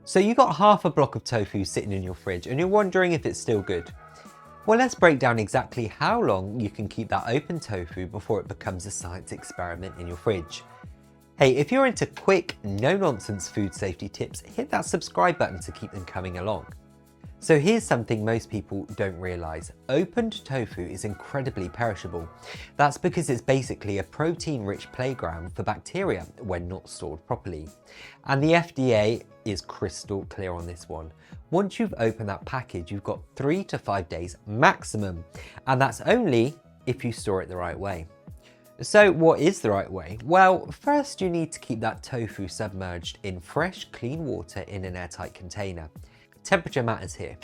So you got half a block of tofu sitting in your fridge and you're wondering if it's still good. Well, let's break down exactly how long you can keep that open tofu before it becomes a science experiment in your fridge. Hey, if you're into quick, no-nonsense food safety tips, hit that subscribe button to keep them coming along. So here's something most people don't realise. Opened tofu is incredibly perishable. That's because it's basically a protein-rich playground for bacteria when not stored properly. And the FDA is crystal clear on this one. Once you've opened that package, you've got 3 to 5 days maximum. And that's only if you store it the right way. So what is the right way? Well, first you need to keep that tofu submerged in fresh, clean water in an airtight container. Temperature matters here.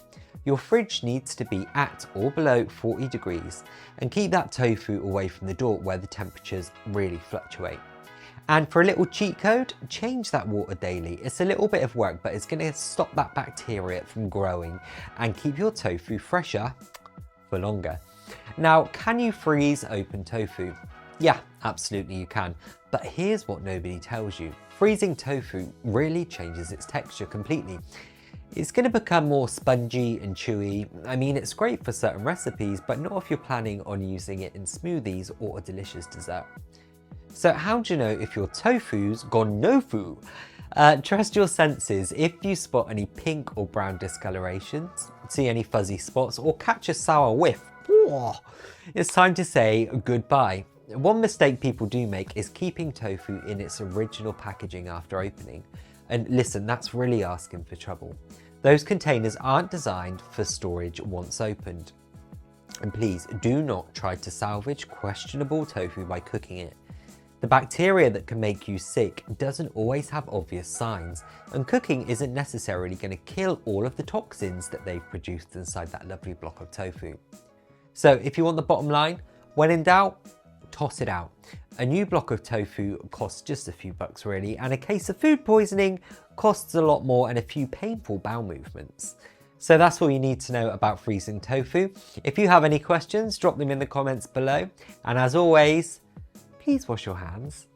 Your fridge needs to be at or below 40 degrees and keep that tofu away from the door where the temperatures really fluctuate. And for a little cheat code, change that water daily. It's a little bit of work, but it's going to stop that bacteria from growing and keep your tofu fresher for longer. Now, can you freeze open tofu? Yeah, absolutely you can. But here's what nobody tells you. Freezing tofu really changes its texture completely. It's going to become more spongy and chewy. I mean, it's great for certain recipes, but not if you're planning on using it in smoothies or a delicious dessert. So how do you know if your tofu's gone no-fu? Trust your senses. If you spot any pink or brown discolorations, see any fuzzy spots, or catch a sour whiff, it's time to say goodbye. One mistake people do make is keeping tofu in its original packaging after opening. And listen, that's really asking for trouble. Those containers aren't designed for storage once opened. And please do not try to salvage questionable tofu by cooking it. The bacteria that can make you sick doesn't always have obvious signs, and cooking isn't necessarily going to kill all of the toxins that they've produced inside that lovely block of tofu. So if you want the bottom line, when in doubt, toss it out. A new block of tofu costs just a few bucks really, and a case of food poisoning costs a lot more and a few painful bowel movements. So that's all you need to know about freezing tofu. If you have any questions, drop them in the comments below. And as always, please wash your hands